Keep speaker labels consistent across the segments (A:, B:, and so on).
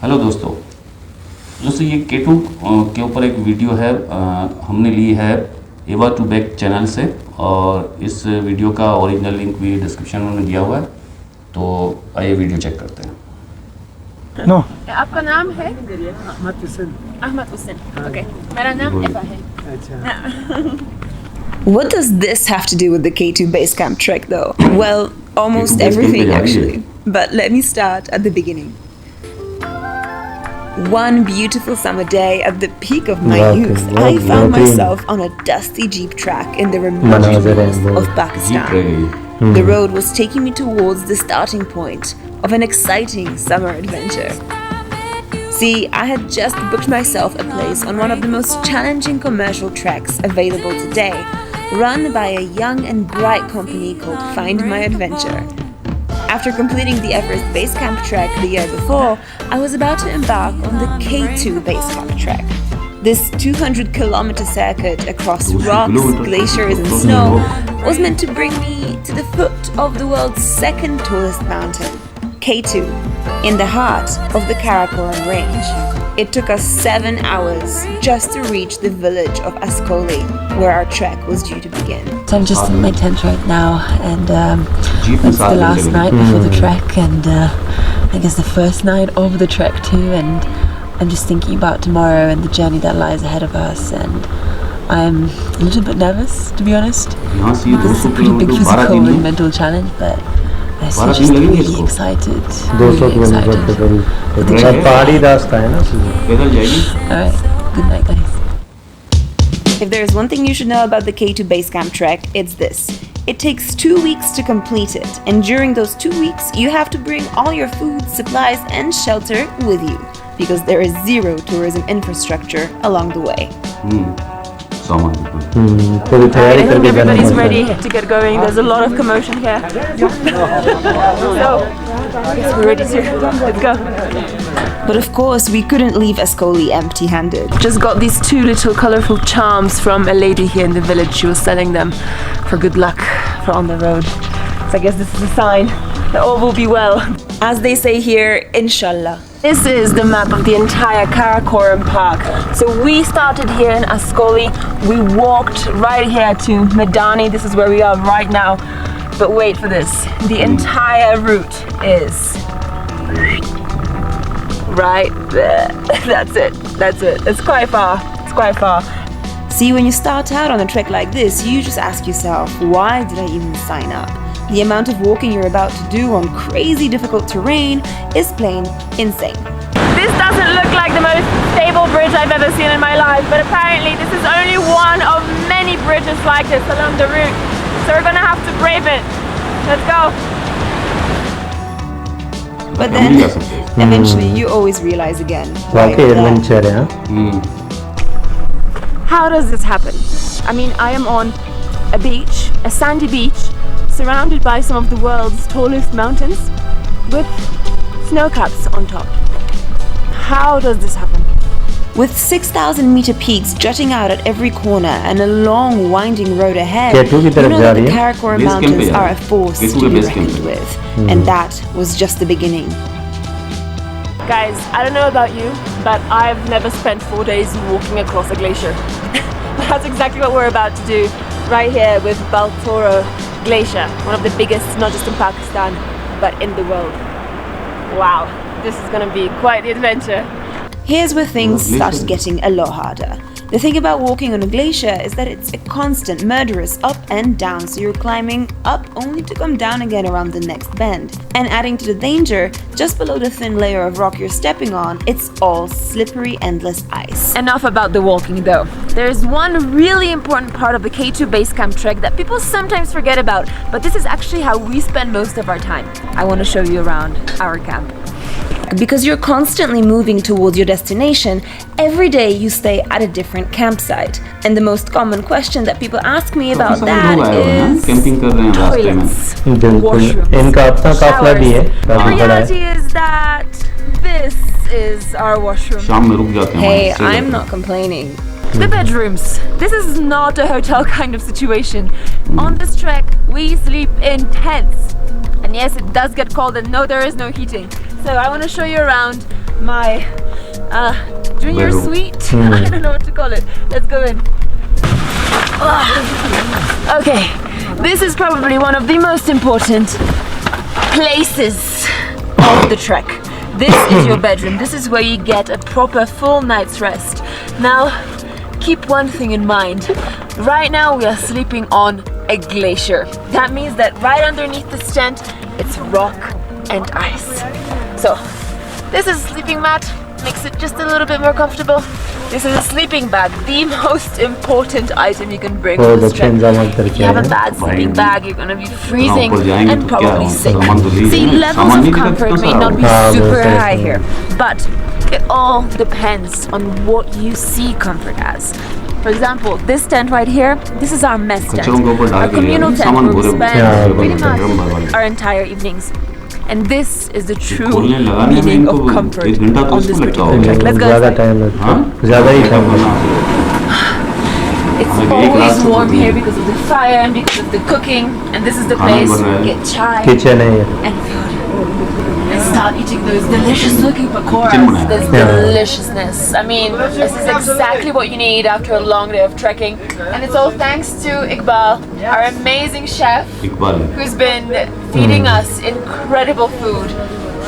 A: Hello दोस्तों ये K2 के ऊपर एक वीडियो है, हमने ली है एवा टू बेक चैनल से, और इस वीडियो का ओरिजिनल लिंक भी डिस्क्रिप्शन में दिया हुआ है, तो आइए वीडियो चेक करते हैं।
B: नो
C: आपका नाम है?
B: अहमद हुसैन।
C: अहमद हुसैन। ओके, मेरा नाम एवा है।
D: What does this have to do with the K2 base camp trek though? Well, almost
A: K2 base camp
D: everything
A: पे जा रही है।
D: actually. But let me start at the beginning. One beautiful summer day at the peak of my youth, I found myself on a dusty jeep track in the remote north of Pakistan. The road was taking me towards the starting point of an exciting summer adventure. See, I had just booked myself a place on one of the most challenging commercial treks available today, run by a young and bright company called Find My Adventure. After completing the Everest Base Camp trek the year before, I was about to embark on the K2 Base Camp trek. This 200-kilometer circuit across rocks, glaciers and snow was meant to bring me to the foot of the world's second tallest mountain, K2, in the heart of the Karakoram range. It took us 7 hours just to reach the village of Ascoli, where our trek was due to begin.
E: So I'm just in my tent right now, and it's the last night before the trek, and I guess the first night of the trek too, and I'm just thinking about tomorrow and the journey that lies ahead of us, and I'm a little bit nervous, to be honest. This is a pretty big physical and mental challenge, but I'm just really excited.
B: पहाड़ी रास्ता है ना।
E: Alright, good night guys.
D: If there is one thing you should know about the K2 Base Camp trek, it's this. It takes 2 weeks to complete it, and during those 2 weeks, you have to bring all your food, supplies, and shelter with you, because there is zero tourism infrastructure along the way.
C: I think everybody's ready to get going. There's a lot of commotion here. So, I guess we're ready to. Let's go.
D: But of course, we couldn't leave Ascoli empty-handed.
C: Just got these 2 little colorful charms from a lady here in the village. She was selling them for good luck for on the road. So I guess this is a sign that all will be well.
D: As they say here, inshallah.
C: This is the map of the entire Karakoram Park. So we started here in Ascoli. We walked right here to Medani. This is where we are right now. But wait for this. The entire route is right there. That's it. That's it. It's quite far. It's quite far.
D: See, when you start out on a trek like this, you just ask yourself, why did I even sign up? The amount of walking you're about to do on crazy difficult terrain is plain insane.
C: This doesn't look like the most stable bridge I've ever seen in my life, but apparently this is only one of many bridges like this along the route. So we're gonna have to brave it. Let's go.
D: But then, eventually, you always realize again. Right there.
C: How does this happen? I mean, I am on a beach, a sandy beach, surrounded by some of the world's tallest mountains with snow caps on top. How does this happen?
D: With 6,000-meter peaks jutting out at every corner and a long, winding road ahead, you know that the Karakoram Mountains are a force to be reckoned with. And that was just the beginning.
C: Guys, I don't know about you, but I've never spent 4 days walking across a glacier. That's exactly what we're about to do right here with Baltoro Glacier, one of the biggest, not just in Pakistan, but in the world. Wow, this is gonna be quite the adventure.
D: Here's where things started getting a lot harder. The thing about walking on a glacier is that it's a constant, murderous up and down, so you're climbing up only to come down again around the next bend. And adding to the danger, just below the thin layer of rock you're stepping on, it's all slippery, endless ice.
C: Enough about the walking though. There's one really important part of the K2 Base Camp trek that people sometimes forget about, but this is actually how we spend most of our time. I want to show you around our camp.
D: Because you're constantly moving towards your destination, every day you stay at a different campsite. And the most common question that people ask me about that is toilets, washrooms, showers. The reality is that this is our washroom. Hey, I'm not complaining.
C: The bedrooms. This is not a hotel kind of situation. On this trek, we sleep in tents. And yes, it does get cold and no, there is no heating. So I want to show you around my junior
A: Bedroom.
C: suite. I don't know what to call it. Let's go in. Okay, this is probably one of the most important places of the trek. This is your bedroom. This is where you get a proper full night's rest. Now, keep one thing in mind. Right now we are sleeping on a glacier. That means that right underneath this tent, it's rock and ice. So, this is a sleeping mat, makes it just a little bit more comfortable. This is a sleeping bag, the most important item you can bring on this trek. If you have a bad sleeping bag, you're gonna be freezing and probably sick. See, levels of comfort may not be super high here, but it all depends on what you see comfort as. For example, this tent right here, this is our mess tent, our communal tent where we spend pretty much our entire evenings. And this is the true meaning of comfort on this particular trek. Let's go inside. It's always warm here because of the fire and because of the cooking. And this is the place where we get chai and food. And start eating those delicious looking pakoras. This deliciousness. I mean, this is exactly what you need after a long day of trekking. And it's all thanks to Iqbal, our amazing chef, who's been feeding us incredible food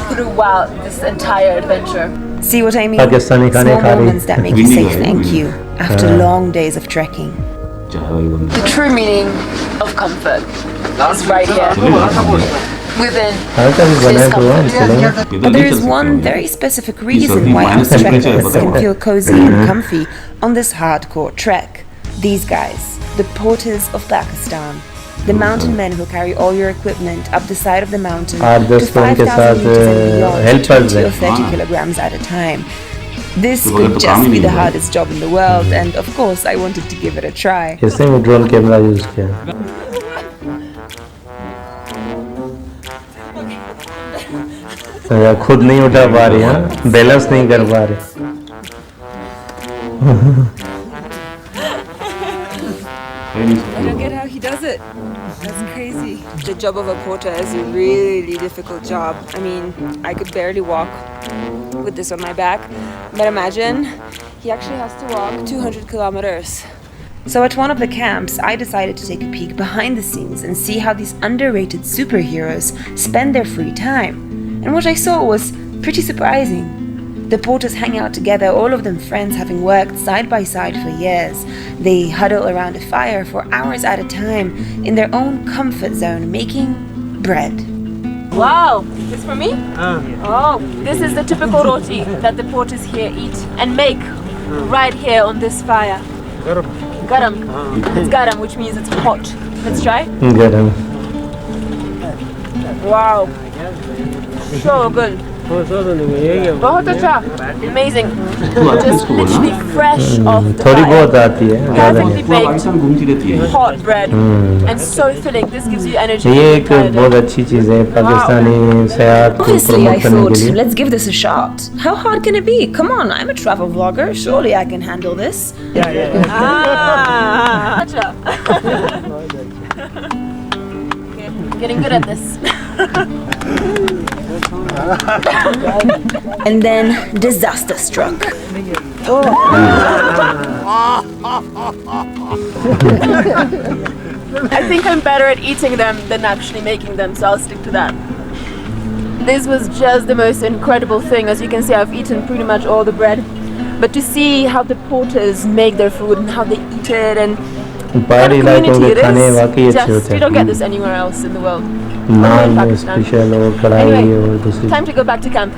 C: throughout this entire adventure.
D: See what I mean? Small moments that make you say thank you after long days of trekking.
C: The true meaning of comfort is right here. Within this comfort.
D: But there is one very specific reason why us trekkers can feel cozy and comfy on this hardcore trek. These guys, the porters of Pakistan, the mountain men who carry all your equipment up the side of the mountain to 5,000 meters and beyond, 20 or 30 kilograms at a time. This could just be the hardest job in the world, and of course I wanted to give it a try.
B: इसने drone camera use किया खुद नहीं उठा पा रही हैं, balance नहीं कर पा रही.
C: I don't get how he does it. That's crazy. The job of a porter is a really difficult job. I mean, I could barely walk with this on my back. But imagine, he actually has to walk 200 kilometers.
D: So at one of the camps, I decided to take a peek behind the scenes and see how these underrated superheroes spend their free time. And what I saw was pretty surprising. The porters hang out together, all of them friends having worked side by side for years. They huddle around a fire for hours at a time in their own comfort zone, making bread.
C: Wow, this for me? Oh, this is the typical roti that the porters here eat and make right here on this fire. Garam. It's garam, which means it's hot. Let's try.
B: Garam.
C: Wow. So good. बहुत अच्छा, amazing. Just literally fresh off the
B: थोड़ी
C: fire.
B: बहुत आती है,
C: Perfectly baked, hot bread, and so filling. This gives you energy.
B: ये एक बहुत अच्छी चीज़ है पाकिस्तानी सेहत को
D: Obviously,
B: प्रमोट
D: I
B: करने के
D: thought,
B: लिए.
D: let's give this a shot. How hard can it be? Come on, I'm a travel vlogger. Surely I can handle this.
C: Ah, acha. Okay, getting good at this.
D: And then disaster struck.
C: I think I'm better at eating them than actually making them, so I'll stick to that. This was just the most incredible thing. As you can see, I've eaten pretty much all the bread. But to see how the porters make their food and how they eat it and
B: पहाड़ी इलाकों के खाने वाकई अच्छे
C: just,
B: होते
C: you
B: हैं.
C: don't get this anywhere else in the world.
B: Naan
C: Pakistan.
B: Special और कढ़ाई
C: Anyway,
B: और दूसरी.
C: Time to go back to camp.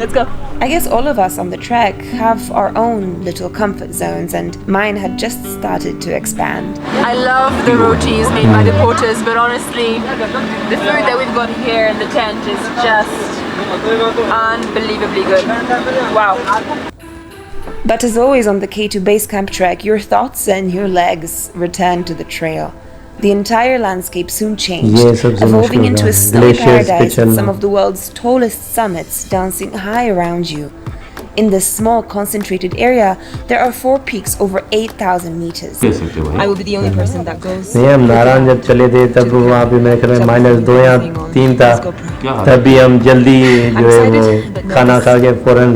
C: Let's go.
D: I guess all of us on the trek have our own little comfort zones, and mine had just started to expand.
C: I love the rotis made by the porters, but honestly, the food that we've got here in the tent is just unbelievably good. Wow.
D: But as always on the K2 base camp trek, your thoughts and your legs return to the trail. The entire landscape soon changed,
B: ये सबसे
D: evolving
B: मुश्किल
D: into a
B: काम है.
D: snowy
B: Glaciers पे
D: paradise with
B: चलना.
D: some of the world's tallest summits dancing high around you. In this small concentrated area, there are 4 peaks over 8,000 meters. I will be the only person that goes.
B: नहीं, हम नारायण जब चले थे तब वहाँ पे मेरे ख्याल में -2 या 3 था, तभी हम जल्दी जो है वो खाना खा के फौरन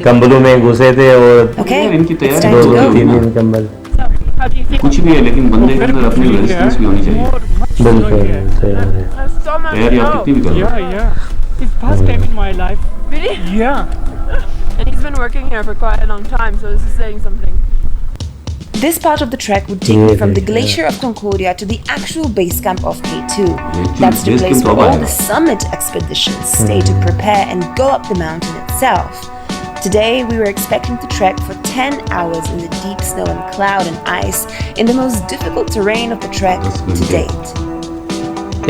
B: कंबलों में घुसे थे और
D: Okay,
A: इनकी
D: it's
A: तैयारी
D: time to
B: 2-3
D: go.
B: दिन कंबल।
A: कुछ भी है लेकिन बंदे के अंदर अपनी रेजिस्टेंस भी होनी चाहिए।
B: बिल्कुल तैयार है।
A: तैयारी आप कितनी भी कर लो।
F: It's first time in my life.
C: Really?
F: Yeah.
C: And he's been working here for quite a long time, so this is saying something.
D: This part of the trek would take me from the glacier of Concordia to the actual base camp of K2. That's the place where all the summit expeditions stay to prepare and go up the mountain itself. Today we were expecting to trek for 10 hours in the deep snow and cloud and ice in the most difficult terrain of the trek to date.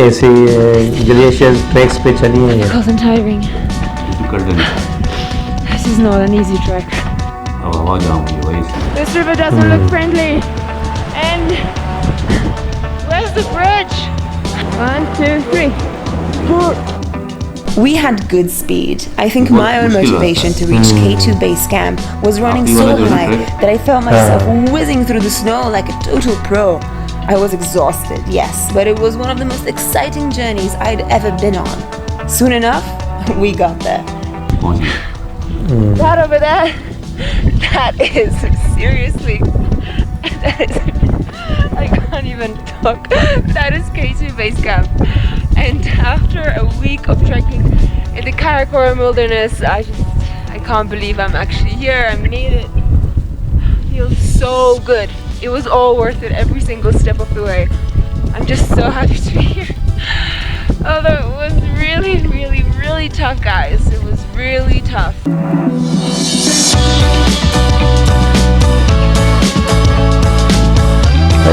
B: ऐसी glacier tracks पे चली हैं ये।
C: Cold and tiring.
A: कर देना।
C: This is not an easy trek.
A: अब हवा जाऊंगी वही।
C: This river doesn't look friendly. And where's the bridge? 1, 2, 3, 4.
D: We had good speed. I think my own motivation to reach K2 base camp was running so high that I felt myself whizzing through the snow like a total pro. I was exhausted, yes, but it was one of the most exciting journeys I'd ever been on. Soon enough, we got there.
C: That over there, that is seriously, that is, I can't even talk. That is K2 base camp. And after a week of trekking in the Karakoram wilderness, I can't believe I'm actually here. I made it. Feels so good. It was all worth it, every single step of the way. I'm just so happy to be here. Although it was really, really, really tough, guys. It was really tough.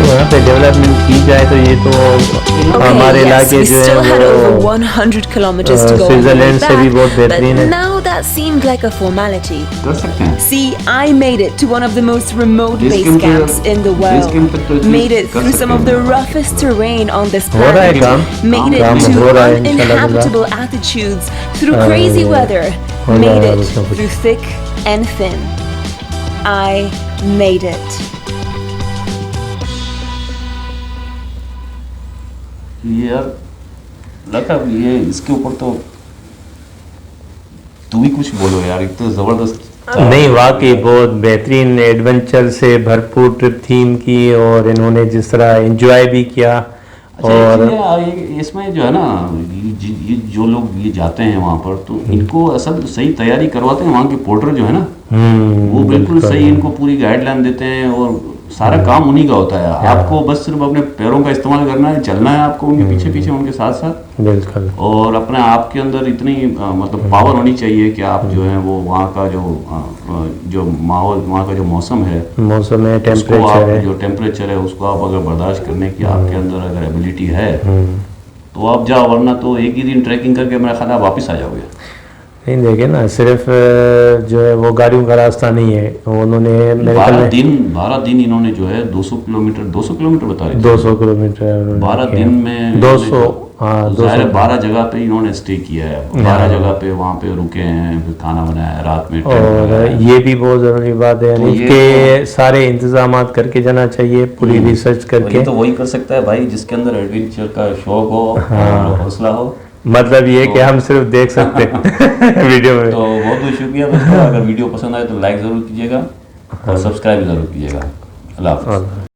B: यहाँ पे development की जाए तो ये तो हमारे इलाके
D: we
B: जो
D: still had
B: है
D: over
B: वो
D: 100 kilometers to go all the way
B: Switzerland से भी बहुत
D: back,
B: बेहतरीन
D: but
B: है।
D: now that seemed like a formality.
A: कर सकते हैं।
D: See, I made it to one of the most remote
A: Base
D: base
A: camp
D: camps in the
A: base camp तक तो
D: world.
A: achieve
D: Made it
A: कर
D: through some of the
A: सकते हैं।
D: roughest terrain on this
B: हो रहा है
D: planet.
B: काम,
D: Made
B: काम
D: it
B: हो
D: to
B: रहा है इंशाल्लाह।
D: uninhabitable altitudes, through
B: हाँ,
D: crazy weather.
B: हो
D: Made
B: रहा है
D: it
B: कुछ ना कुछ।
D: through thick and thin. I made it.
A: ये यार लगा ये इसके ऊपर तो तू भी कुछ बोलो यार, एक तो जबरदस्त।
B: नहीं वाकई बहुत बेहतरीन एडवेंचर से भरपूर ट्रिप थी इनकी और इन्होंने जिस तरह एंजॉय भी किया। और
A: इसमें जो है ना ये जो लोग ये जाते हैं वहाँ पर तो इनको असल सही तैयारी करवाते हैं वहाँ के पोर्टर जो है ना, वो बिल्कुल सही इनको पूरी गाइडलाइन देते हैं और सारा काम उन्हीं का होता है। आपको बस सिर्फ अपने पैरों का इस्तेमाल करना है, चलना है आपको उनके पीछे पीछे उनके साथ साथ
B: बिल्कुल।
A: और अपने आप के अंदर इतनी मतलब पावर होनी चाहिए कि आप जो है वो वहाँ का जो माहौल, वहाँ का जो मौसम है,
B: मौसम है,
A: उसको आप
B: टेम्परेचर है,
A: जो टेम्परेचर है उसको आप अगर बर्दाश्त करने की आपके अंदर अगर एबिलिटी है तो आप जाओ, वरना तो एक ही दिन ट्रैकिंग करके मेरा ख्याल आप वापस आ जाओगे।
B: नहीं देखे ना, सिर्फ जो है वो गाड़ियों का रास्ता नहीं है, उन्होंने
A: 12 दिन इन्होंने जो है 200 किलोमीटर बता रहे थे।
B: 200 किलोमीटर
A: 12 दिन में
B: 200, हाँ 200
A: 12 जगह पे इन्होंने स्टे किया है, 12 जगह पे वहाँ पे रुके हैं, फिर खाना बनाया है रात में।
B: और ये भी बहुत ज़रूरी बात है,
A: तो
B: इसके सारे इंतजाम करके जाना चाहिए, पूरी रिसर्च करके।
A: तो वही कर सकता है भाई जिसके अंदर एडवेंचर का शौक हो और हौसला हो।
B: मतलब ये कि हम सिर्फ देख सकते हैं वीडियो में।
A: तो बहुत बहुत शुक्रिया दोस्तों, अगर वीडियो पसंद आए तो लाइक ज़रूर कीजिएगा और सब्सक्राइब ज़रूर कीजिएगा। अल्लाह हाफ़िज़।